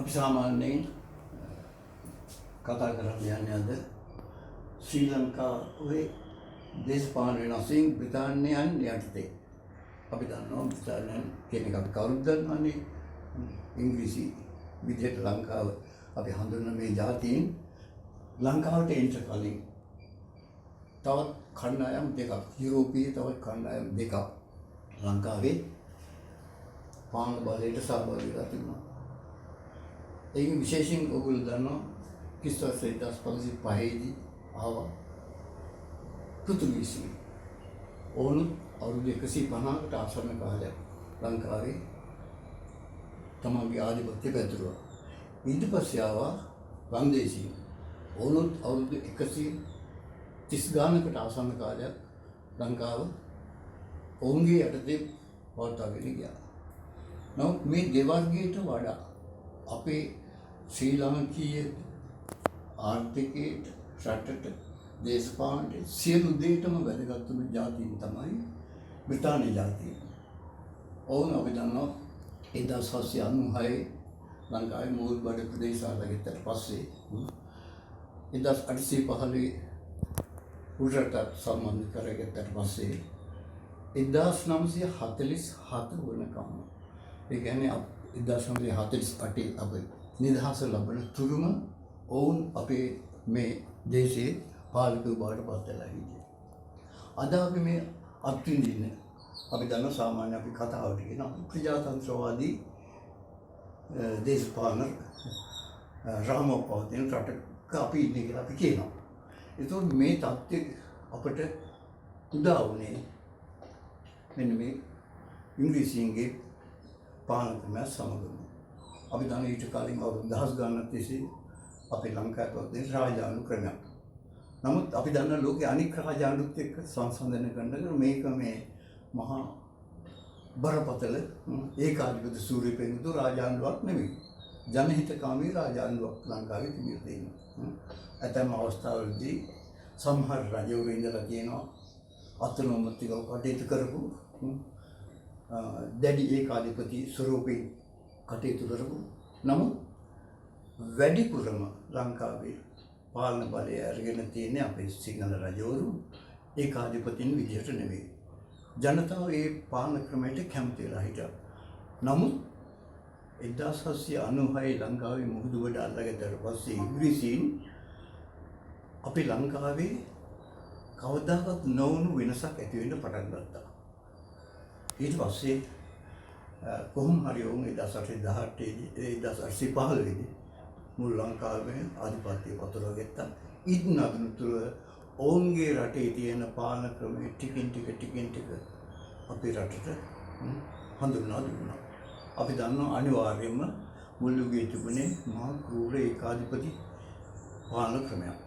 අපි සාමාන්‍යයෙන් කතා කරන්න යන්නේ අද ශ්‍රී ලංකාවේ දේශපාලන වෙනස්වීම් බ්‍රිතාන්‍යයන් යටතේ. අපි දන්නවා බ්‍රිතාන්‍යයන් කියන එක අපි කවුරුත් දන්නවනේ. ඉංග්‍රීසි විදිහට ලංකාව අපි හඳුන්වන මේ ජාතීන් ලංකාවට එන්න කලින් තවත් කණ්ඩායම් දෙකක් යුරෝපීය තවත් කණ්ඩායම් දෙකක් ලංකාවේ පාලන බලයට සහභාගී වෙලා තිබුණා. ඒක විශේෂයෙන් ඔයගොල්ලෝ දන්නවා කිස්වස් 1505 ආවා පෘතුගීසි. ඕනුත් අවුරුදු 150කට ආසන්න කාලයක් ලංකාවේ තමන්ගේ ආධිපත්‍ය පැතුරුවා. ඊට පස්සේ ආවා වන්දේසි. ඕනුත් අවුරුදු 130 ගානකට ආසන්න කාලයක් ලංකාව ඔවුන්ගේ යටතේ පවත්වාගෙන ගියා. නමුත් මේ දෙවර්ගයට වඩා අපේ ශ්‍රී ලාංකීය ආර්ථිකයට රටට දේශපාලනයට සියලු දේටම වැදගත් වුණු ජාතීන් තමයි බ්‍රිතාන්‍ය ජාතීන්. ඔවුන් අපි දන්නවා 1796 ලංකාවේ මූල් බඩ ප්‍රදේශ අල්ලගත්තට පස්සේ 1815 උඩරට සම්බන්ධ කරගත්තට පස්සේ 1947 වනකම් ඒ කියන්නේ 1948 අපේ නිදහස ලබන තුරුම ඔවුන් අපේ මේ දේශයේ පාලකව බවට පත් වෙලා හිටියේ. අද අපි මේ අත්විඳින්න අපි දන්න සාමාන්‍ය අපි කතාවට කියන ප්‍රජාතන්ත්‍රවාදී දේශපාලන රාමයක් පවතින රටක අපි ඉන්නේ කියලා අපි කියනවා. ඒතකොට මේ தත්ත්වය අපට උදා වුණේ මෙන්න මේ ඉංග්‍රීසියෙන්ගේ පාලන ක්‍රමය සමගම. අපි දන්න ඊට කලින් අවුරුදු දහස් ගණනක් තිස්සේ අපේ ලංකාවේ තියෙන රාජාණු ක්‍රමයක්. නමුත් අපි දන්න ලෝකයේ අනික් රාජාණුත් එක්ක සංසන්දනය කරනකොට මේක මේ මහා බරපතල ඒකාධිපති සූර්යපේන්තු රාජාණුවක් නෙමෙයි. ජනහිතකාමී රාජාණුවක් ලංකාවේ තිබිලා තියෙනවා. ඇතැම් අවස්ථාවලදී සමහර රජවරු ඉඳලා කියනවා අත්නොමතිකව කටයුතු කරපු දැඩි ඒකාධිපති ස්වරූපී කටයුතු කරපු. නමුත් වැඩිපුරම ලංකාවේ පාලන බලය අරගෙන තියෙන්නේ අපේ සිංහල රජවරු ඒකාධිපතින් විදිහට නෙවෙයි. ජනතාව ඒ පාලන ක්‍රමයට කැමති වෙලා හිටියා. නමුත් 1796 ලංකාවේ මුහුදුබඩ අල්ලගත්තට පස්සේ ඉංග්‍රීසීන් අපි ලංකාවේ කවදාවත් නොවුණු වෙනසක් ඇති වෙන්න පටන් ගත්තා. ඊට පස්සේ කොහොම හරි වුන් 1815 මුල් ලංකාවේ ආධිපත්‍ය පතුරවා ගත්තා. ඉන්න අතුරු ඔවුන්ගේ රටේ තියෙන පාලන ක්‍රමය ටිකින් ටික අපේ රටට හඳුන්වා දුන්නා. අපි දන්නවා අනිවාර්යයෙන්ම මුල් යුගයේ තිබුණේ මහා කෲර ඒකාධිපති පාලන ක්‍රමයක්.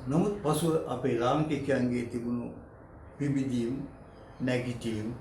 නමුත් පසුව අපේ ලාංකිකයන්ගේ තිබුණු පිබිදීම්, නැගිටීම්,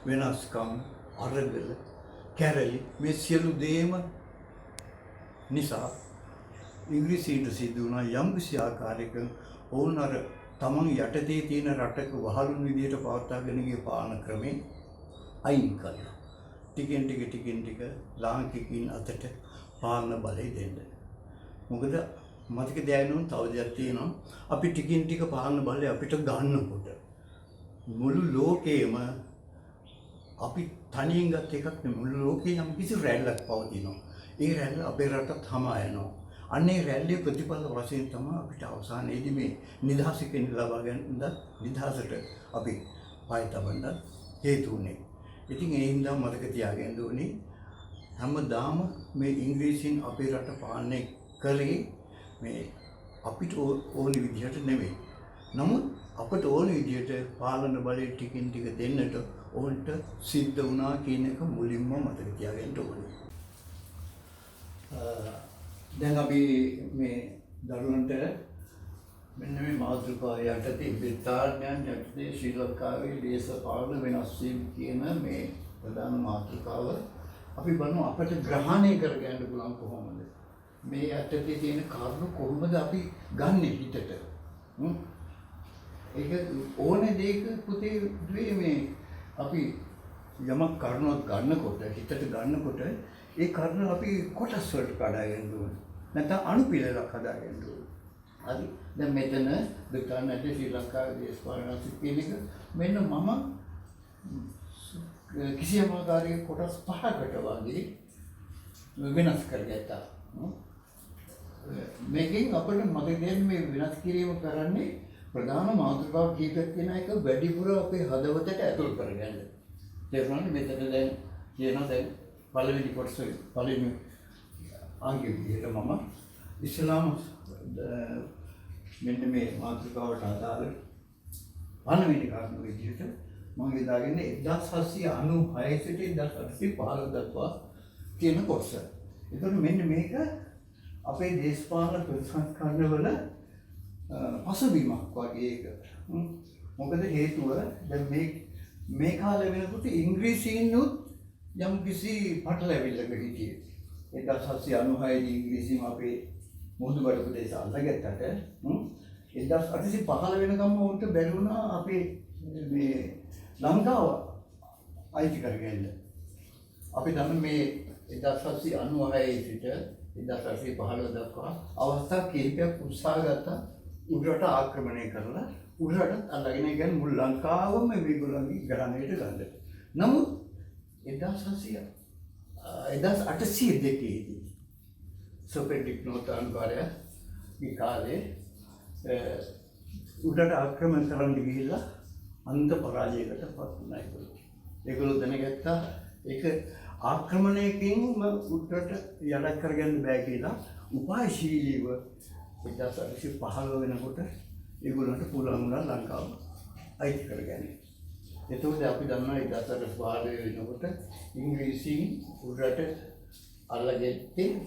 වෙනස්කම්, අරගල, කැරලි මේ සියලු දේම නිසා ඉංග්‍රීසීන්ට සිදු වුණා යම් කිසි ආකාරයක ඔවුන් අර තමන් යටතේ තියෙන රටක වහලුන් විදියට පවත්වාගෙන ගිය පාලන ක්‍රමේ අයින් කළා. ටිකෙන් ටික ලාංකිකයින් අතට පාලන බලය දෙන්න. මොකද මතක තියාගන්න තව දෙයක් තියෙනවා. අපි ටිකින් ටික පාලන බලය අපිට ගන්නකොට මුළු ලෝකේම අපි තනියෙන් ගත් එකක් නෙමෙයි. මුළු ලෝකේ යම් කිසි රැල්ලක් පවතිනවා. ඒ රැල්ල අපේ රටත් හමා යනවා. අන්නේ රැල්ලේ ප්‍රතිඵල වශයෙන් තමයි අපිට අවසානයේදී මේ නිදහසකින් ලබා ගන්න නිදහසට අපි පය තබන්න හේතු වුණේ. ඉතින් ඒ හින්දා මතක තියාගන්න ඕනේ හැමදාම මේ ඉංග්‍රීසියෙන් අපේ රට පාලනය කළේ මේ අපිට ඕන විදිහට නෙමෙයි. නමුත් අපට ඕන විදිහට පාලන බලය ටිකින් ටික දෙන්නට ඕන්ට සිද්ධ වුණා කියන එක මුලින්ම මතක තියාගන්න ඕනේ. දැන් අපි මේ දරුවන්ට මෙන්න මේ මාතෘකාව යටතේ බ්‍රිතාන්‍යයන් යටතේ ශ්‍රී ලංකාවේ දේශපාලන වෙනස් වීම කියන මේ ප්‍රධාන මාතෘකාව අපි බලමු අපිට ග්‍රහණය කරගන්න පුළුවන් කොහොමද මේ යටතේ තියෙන කාරණා කොහොමද අපි ගන්නෙ හිතට. ඒක ඕනේ දෙයක පුතේ මේ අපි යමක් කරනවත් ගන්නකොට හිතට ගන්නකොට ඒ කරුණ අපි කොටස් වලට කඩාගෙන ඕනේ. නැත්නම් අනුපිළිවෙලක් හදාගෙන ඕනේ. හරි. දැන් මෙතන දුකානට ශ්‍රී ලංකාවේ දේශපාලන කියන එක මෙන්න මම කිසියම් ආකාරයක කොටස් 5කට වගේ වෙනස් කරගත්තා. මේකෙන් අපිට මතක තියෙන්නේ මේ වෙනස් කිරීම කරන්නේ ප්‍රධාන මාතෘකාව කීපයක් තියෙන එක වැඩිපුර අපේ හදවතට ඇතුල් කරගන්න. තේරුණාද? මෙතන දැන් කියනවා දැන් පළවෙනි කොටස පළවෙනි අංගෙ විදිහට මම ඉස්ලාම මෙන්න මේ මාතෘකාවට අදාළ පළවෙනි කාරණා විදිහට මම යොදාගෙන 1796 සිට 1815 දක්වා තියෙන කොටස. ඒතකොට මෙන්න මේක අපේ දේශපාලන ප්‍රතිසංස්කරණවල පසුබිමක් වගේ එක. මොකද හේතුව දැන් මේ කාලේ වෙනකොට ඉංග්‍රීසියෙන්ුත් යම් කිසි පටලැවිල්ලක හිටියේ. 1796 දී ඉංග්‍රීසිම අපේ මුහුදුබඩ ප්‍රදේශ අල්ලගත්තට 1815 වෙනකම් උන්ට බැරි වුණා අපේ මේ ලංකාව අයිති කරගන්න. අපි දන්න මේ 1796 සිට 1815 දක්වා අවස්ථා කිහිපයක් උත්සාහ ගත්තා උඩරට ආක්‍රමණය කරලා උඩරට අල්ලගෙන ගියන් මුළු ලංකාවම මේගොල්ලන්ගේ ග්‍රහණයට ගන්න. නමුත් 1802 දී සොපෙටික් නෝතාන්කාරයා මේ කාලේ උඩරට ආක්‍රමණය කරන්න ගිහිල්ලා අන්ත පරාජයකට පත් වුණා ඒගොල්ලෝ. ඒගොල්ලෝ දැනගත්තා ඒක ආක්‍රමණයකින් උඩරට යඩක් කරගන්න බෑ කියලා උපායශීලීව 1815 වෙනකොට ඒගොල්ලන්ට පුළුවන් වුණා ලංකාව අයිති කරගන්න. එතකොට අපි දන්නවා 1815 වෙනකොට ඉංග්‍රීසියෙන් උඩරට අල්ලගත්තේ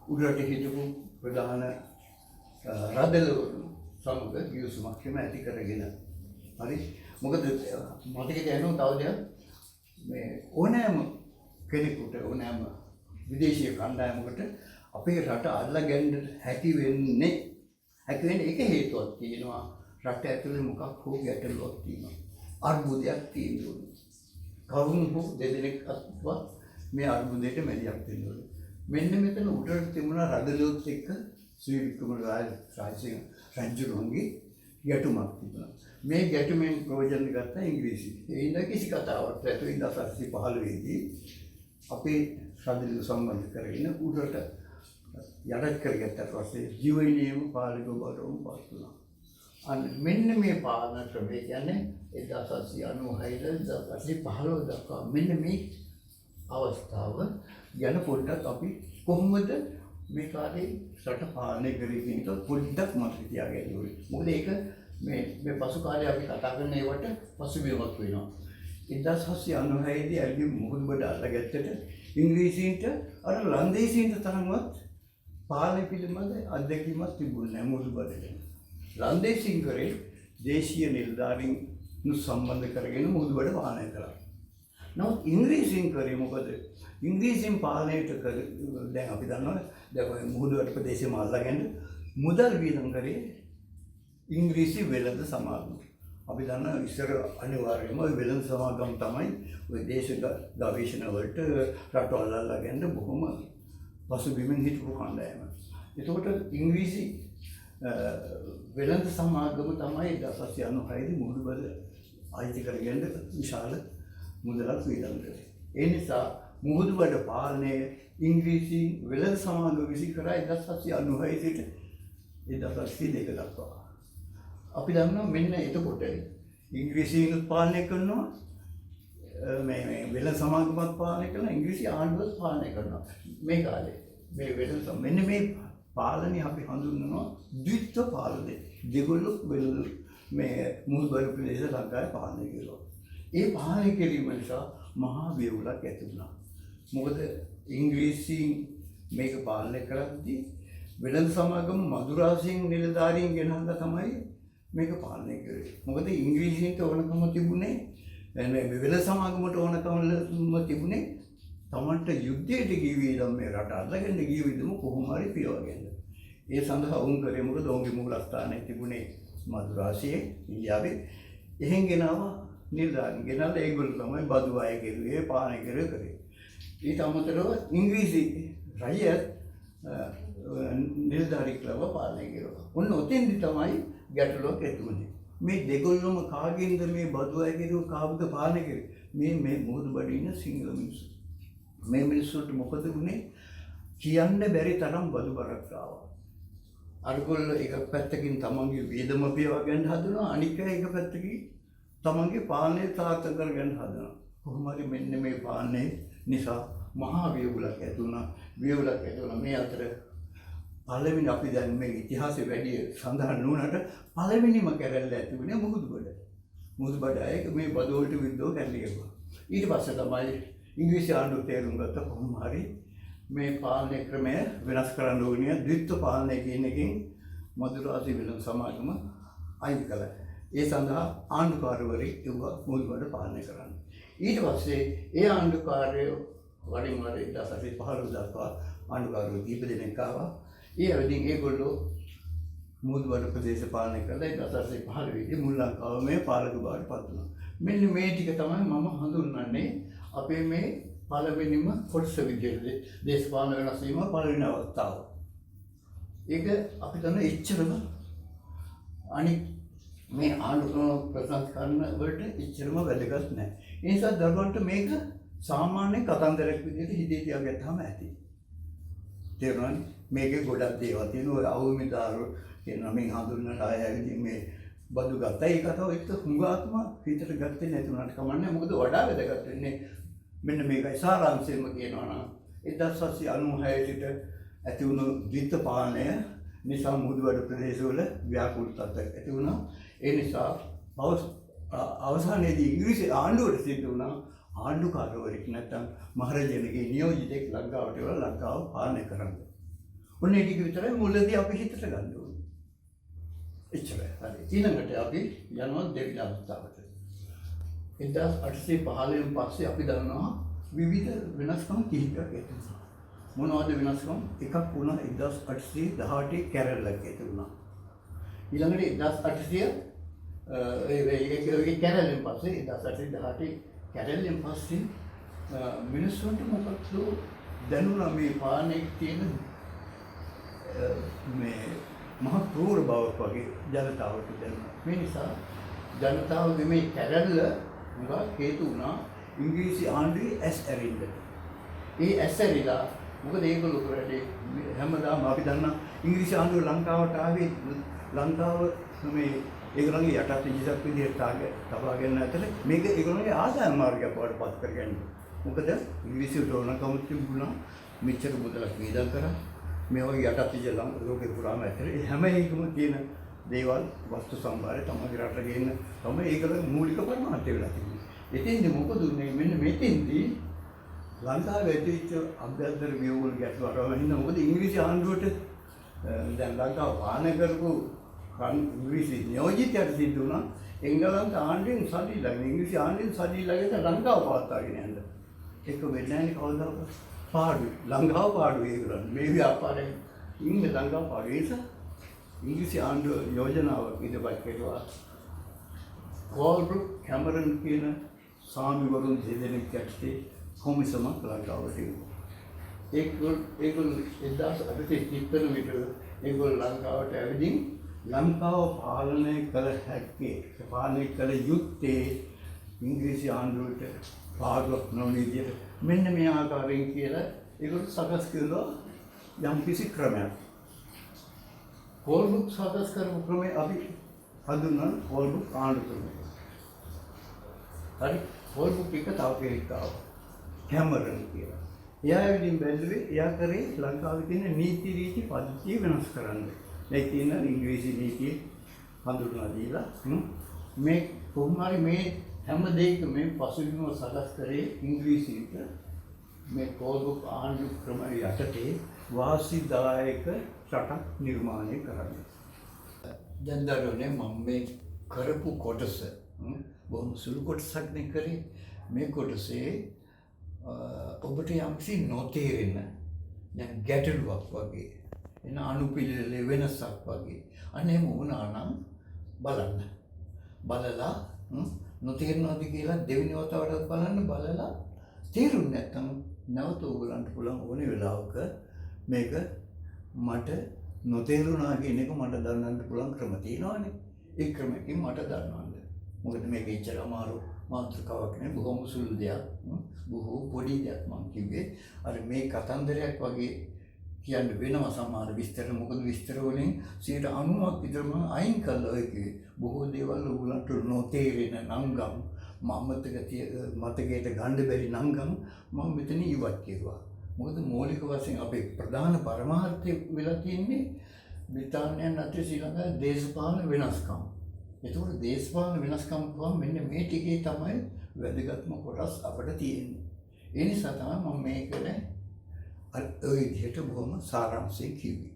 උඩරට හිටපු ප්‍රධාන රදළවරු සමග ගිවිසුමක් ඇති කරගෙන. හරි. මොකද මතක තියෙනවා තව දෙයක් මේ ඕනෑම කෙනෙකුට ඕනෑම විදේශීය කණ්ඩායමකට අපේ රට අල්ලගන්න හැකි වෙන්නේ එක හේතුවක් තියෙනවා. රට ඇතුලේ මොකක් හෝ ගැටලුවක් තියෙනවා. අර්බුදයක් තියෙනවා. කවුරුන් හෝ දෙදෙනෙක් අත්වත් මේ අර්බුදයට මැදිහත් වෙන්න ඕනේ. මෙන්න මෙතන උඩරට තිබුණා රදළොත් එක්ක ශ්‍රී වික්‍රම රාජසිංහ රජුගේ ගැටුමක් තිබුණා. මේ ගැටුමෙන් ප්‍රයෝජන ගත්ත ඉංග්‍රීසි. ඒ ඉඳලා කිසි කතාවක් නැතුව 1815 දී අපේ රදළු සම්බන්ධ කරගෙන උඩරට යටත් කරගත්තට පස්සේ ජීවනයේම පාලක බවටම පත් වුණා. අන්න මෙන්න මේ පාලන ක්‍රමය කියන්නේ 1896 දක්වා මෙන්න මේ අවස්ථාව ගැන පොඩ්ඩක් අපි කොහොමද මේ කාලේ රට පාලනය කරේ කියන එක පොඩ්ඩක් මතක තියාගන්න ඕනේ. මොකද ඒක මේ පසු කාලේ අපි කතා කරන ඒවට පසුබිමක් වෙනවා. 1796 දී අලි මුහුදුබඩ අල්ලගත්තට ඉංග්‍රීසීන්ට අර ලන්දේසීන්ට තරම්වත් පාලනය පිළිබඳ අත්දැකීමක් තිබුණේ නැහැ මුහුදුබඩට. ලන්දේසීන් කරේ දේශීය නිලධාරීන් සම්බන්ධ කරගෙන මුහුදුබඩ පාලනය කරා. නමුත් ඉංග්‍රීසීන් කරේ මොකද? ඉංග්‍රීසීන් පාලනයට දැන් අපි දන්නවා දැන් මුහුදුබඩ ප්‍රදේශෙම අල්ලගෙන මුදල් වියදම් කරේ ඉංග්‍රීසි වෙළඳ සමාගම. අපි දන්නා ඉස්සර අනිවාර්යයෙන්ම වෙළඳ සමාගම් තමයි ඔය දේශ ගවේෂණ වලට රටවල් අල්ලගෙන බොහොම පසුබිමින් හිටපු කණ්ඩායම. එතකොට ඉංග්‍රීසි වෙළඳ සමාගම තමයි 1796 දී මුහුදුබඩ අයිති කරගෙන විශාල මුදලක් වියදම් කළේ. ඒ නිසා මුහුදුබඩ පාලනය ඉංග්‍රීසි වෙළඳ සමාගම විසින් කරා 1796 සිට 1802 දක්වා. අපි දන්නවා මෙන්න එතකොට ඉංග්‍රීසියෙන් පාලනය කරනවා මේ වෙළඳ සමාගමත් පාලනය කරනවා ඉංග්‍රීසි ආණ්ඩුවත් පාලනය කරනවා මේ කාලේ. මේ වෙළඳ මෙන්න මේ පාලනය අපි හඳුන්වනවා ද්විත්ව පාලනය. දෙගොල්ලෝ වෙළඳ මේ මුහුදුබඩ ප්‍රදේශ ලංකාවේ පාලනය කළා. ඒ පාලනය කිරීම නිසා මහා වේවුලක් ඇති වුණා. මොකද ඉංග්‍රීසියෙන් මේක පාලනය කරද්දී වෙළඳ සමාගම මදුරාසියෙන් නිලධාරීන් ගෙනල්ලා තමයි මේක පාලනය කරේ. මොකද ඉංග්‍රීසියට ඕනකම තිබුණේ වෙළඳ සමාගමට ඕනකම තිබුණේ තමන්ට යුද්ධයට ගිය විදම මේ රට අල්ලගෙන ගිය විදම කොහොම හරි පිරවගන්න. ඒ සඳහා වුන් කරේ මොකද ඔවුන්ගේ මූලස්ථානයේ තිබුණේ මදුරාසියේ ඉන්දියාවේ. එහෙන් ගෙනාවා නිලධාරීන් ගෙනල්ලා ඒගොල්ලෝ තමයි බදු අය කෙරුවේ පාලනය කරේ. ඊට අමතරව ඉංග්‍රීසි රජයත් නිලධාරී ක්ලබ පාලනය කරනවා. ඔන්න ඔතෙන්දි තමයි ගැටලුවක් ඇති වුණේ. මේ දෙගොල්ලොම කාගෙන්ද මේ බදු අය කෙරුව කාවුද පාලනය කරේ? මේ මුහුදු බඩේ ඉන්න සිංහල මිනිස්සු. මේ මිනිස්සුන්ට මොකද වුනේ? කියන්න බැරි තරම් බදු බරක් ආවා. අරගොල්ල එක පැත්තකින් තමන්ගේ වියදම පියව ගන්න හදනවා, අනික එක පැත්තකින් තමන්ගේ පාලනය තාර්ථක කරගන්න හදනවා. කොහොම හරි මෙන්න මේ පාලනය නිසා මහා වේවුලක් ඇති වුණා. වේවුලක් ඇති වුණා. මේ අතර පළවෙනි අපි දැන් මේ ඉතිහාසයේ වැඩි සඳහන් නුනට පළවෙනිම කැරැල්ල ඇති වුණේ මුහුදුබඩ. මුහුදුබඩ අය මේ බදු වලට විරුද්ධව කැරලි ගැහුවා. ඊට පස්සේ තමයි ඉංග්‍රීසි ආණ්ඩුව තේරුම් ගත්ත කොහොම හරි මේ පාලනය ක්‍රමය වෙනස් කරන්න ඕනේ. ද්විත්ව පාලනය කියන එකෙන් මදුරාසි විලන් සමාගම අයින් කළා. ඒ සඳහා ආණ්ඩුකාරවරයෙක් යුවා මුහුදුබඩ පාලනය කරන්න. ඊට පස්සේ ඒ ආණ්ඩුකාරයෝ වරින් වර 1815 දක්වා ආණ්ඩුකාරයෝ දීප දෙනෙක් ආවා. ඒ අවදීන් ඒගොල්ලෝ මුහුදුබඩ ප්‍රදේශ පාලනය කළා. 1815 දී මුල් ලංකාව මේ පාලක බවට පත් වුණා. මෙන්න මේ ටික තමයි මම හඳුන්වන්නේ අපේ මේ පළවෙනිම කොටස විදිහට දේශපාලන වෙනස් වීම පළවෙනි අවස්ථාව. ඒක අපි දන්න එච්චරම අනිත් මේ ආණ්ඩුක්‍රම ප්‍රසංස්කරණ වලට එච්චරම වැදගත් නැහැ. ඒ නිසා දරුවන්ට මේක සාමාන්‍ය කතන්දරයක් විදිහට හිතේ තියාගත්තාම ඇති. තේරුණානේ? මේකේ ගොඩක් දේවල් තියෙනවා. ඔය අවුමිදාරු කියන නමින් හඳුන්වන අය ඇවිදින් මේ බදු ගත්තා. ඒ කතාව එක්ක හුඟාත්ම හිතට ගත්තේ නැති වුණාට කමන්නේ. මොකද වඩා වැදගත් වෙන්නේ මෙන්න මේකයි සාරාංශයෙන්ම කියනවා නම් 1796 සිට ඇති වුණු ද්විත්ව පාලනය නිසා මුහුදුබඩ ප්‍රදේශවල ව්‍යාකූල තත්ත්වයක් ඇති වුණා. ඒ නිසා අවසානයේදී ඉංග්‍රීසි ආණ්ඩුවට සිද්ධ වුණා ආණ්ඩුකාරවරයෙක් නැත්නම් මහරජාණන්ගේ නියෝජිතෙක් ලංකාවට එවලා ලංකාව පාලනය කරන්න. ඔන්න ඒ ටික විතරයි මුලදී අපි හිතට ගන්න ඕනේ. එච්චරයි. හරි. ඊළඟට අපි යනවා දෙවියන් අවස්ථාවට. 1815 පස්සේ අපි දන්නවා විවිධ වෙනස්කම් කිහිපයක් ඇති වුණා. මොනවද වෙනස්කම්? එකක් වුණා 1818 කැරැල්ලක් ඇති වුණා. ඊළඟට 1800 ඒ කැරැල්ලෙන් පස්සේ 1818 කැරැල්ලෙන් පස්සේ මිනිස්සුන්ට මොකක්ද දැනුණා මේ පාලනයේ තියෙන මේ මහ ක්‍රූර බවක් වගේ ජනතාවට දැනුණා. මේ නිසා ජනතාවගේ මේ කැරැල්ල මොකක් හේතු වුණා ඉංග්‍රීසි ආණ්ඩුවේ ඇස් ඇරින්න. ඒ ඇස් ඇරිලා මොකද ඒගොල්ලෝ කරන්නේ හැමදාම අපි දන්නා ඉංග්‍රීසි ආණ්ඩුව ලංකාවට ආවේ ලංකාව මේ ඒගොල්ලන්ගේ යටත් විජිතක් විදිහට තබා ගන්න ඇතල මේක ඒගොල්ලන්ගේ ආදායම් මාර්ගයක් බවට පත් කරගන්න. මොකද ඉංග්‍රීසියට ඕනකම තිබුණා මෙච්චර මුදලක් වියදම් කරා මේ වගේ යටත් විජිත ලෝකේ පුරාම ඇතල හැම එකම තියෙන දේවල් වස්තු සම්භාරය තමයි රටට ගේන්න තමයි ඒකල මූලික පරමාර්ථය වෙලා තිබුණේ. එතෙන්දි මොකද උනේ මෙන්න මෙතෙන්දී ලංකාවේ ඇතිවෙච්ච අභ්‍යන්තර ව්‍යුහවල ගැටලු අරගෙන මොකද ඉංග්‍රීසි ආණ්ඩුවට දැන් ලංකාව පාලනය කරපු ඉංග්‍රීසි නියෝජිතයට සිද්ධ වුණා එංගලන්ත ආණ්ඩුවෙන් සල්ලි ළඟ ඉංග්‍රීසි ආණ්ඩුවෙන් සල්ලි ළඟට ලංකාව පවත්වාගෙන යන්න. ඒක වෙන්නේ නැහැ කවදාවත්. පාඩුයි. ලංකාව පාඩුයි ඒගොල්ලන්. මේ ව්‍යාපාරයෙන් ඉන්නේ ලංකාව පාඩුයි. ඒ නිසා ඉංග්‍රීසි ආණ්ඩුව යෝජනාවක් ඉදපත් කළා. කෝල්බ්රුක් කැමරන් කියන සාමිවරුන් දෙදෙනෙක් යටතේ කොමිසමක් ලංකාවට එනවා. ඒගොල්ලෝ 1830 විතර ඒගොල්ලෝ ලංකාවට ඇවිදින් ලංකාව පාලනය කළ හැක්කේ පාලනය කළ යුත්තේ ඉංග්‍රීසි ආණ්ඩුවට පාඩුවක් නොවන විදිහට මෙන්න මේ ආකාරයෙන් කියලා ඒගොල්ලෝ සකස් කළා යම් කිසි ක්‍රමයක්. කෝල්බ්රුක් සකස් කරපු ක්‍රමය අපි හඳුන්වන කෝල්බ්රුක් ආණ්ඩු ක්‍රමය. හරි. කෝල්බ්රුක් එක තව කෙනෙක් ආවා. කැමරන් කියලා. එයා ඇවිදින් බැලුවේ එයා කරේ ලංකාවේ තියෙන නීති රීති පද්ධතිය වෙනස් කරන්න. ඒ කියන ඉංග්‍රීසි නීතිය හඳුන්වා දීලා මේ කොහොම හරි මේ හැම දෙයකම මේ පසුබිම සකස් කරේ ඉංග්‍රීසියට මේ කෝල්බ්රුක් ආණ්ඩු ක්‍රමය යටතේ වාසිදායක රටක් නිර්මාණය කරන්න. දැන් දරුවනේ මම මේ කරපු කොටස බොහොම සුළු කොටසක් නේ කරේ. මේ කොටසේ ඔබට යම්කිසි නොතේරෙන දැන් ගැටලුවක් වගේ එන අනුපිළිවෙලේ වෙනසක් වගේ අන්න එහෙම වුණා නම් බලන්න. බලලා නොතේරෙනවද කියලා දෙවෙනි වතාවටත් බලන්න. බලලා තේරුන්නේ නැත්නම් නැවත ඕගලන්ට පුළුවන් ඕනේ වෙලාවක මේක මට නොතේරුණා කියන එක මට දන්නන්න පුළුවන් ක්‍රම තියෙනවානේ. ඒ ක්‍රමකින් මට දන්නවන්න. මොකද මේක ඉච්චර අමාරු මාතෘකාවක් නෙවෙයි, බොහොම සුළු දෙයක්. බොහෝ පොඩි දෙයක් මම කිව්වේ. අර මේ කතන්දරයක් වගේ කියන්න වෙනවා සමහර විස්තර. මොකද විස්තර වලින් 90ක් විතර මම අයින් කළා ඔය කිව්වේ. බොහෝ දේවල් ඕගලන්ට නොතේරෙන නංගම් මතකයට ගන්න බැරි නංගම් මම මෙතන ඉවත් කෙරුවා. මොකද මූලික වශයෙන් අපේ ප්‍රධාන පරමාර්ථය වෙලා තියෙන්නේ බ්‍රිතාන්‍යයන් අතර ශ්‍රී ලංකාවේ දේශපාලන වෙනස්කම්. ඒතකොට දේශපාලන වෙනස්කම් කියවම මෙන්න මේ ටිකේ තමයි වැදගත්ම කොටස් අපිට තියෙන්නේ. ඒ නිසා තමයි මම මේකනේ අර ඔය විදිහට බොහොම සාරාංශයෙන් කිව්වේ.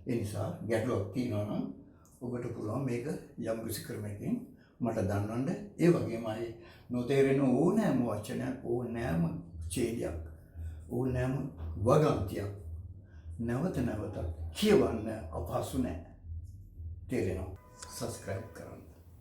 ඒ නිසා ගැටලුවක් තියෙනවා නම් ඔබට පුළුවන් මේක යම් කිසි ක්‍රමයකින් මට දන්වන්න. ඒ වගේම අය නොතේරෙන ඕනෑම වචනයක්, ඕනෑම ඡේදයක්, ඕනෑම වගන්තියක් නැවත නැවතත් කියවන්න අපහසු නැහැ. තේරෙනවා? සබ්ස්ක්‍රයිබ් කරන්න.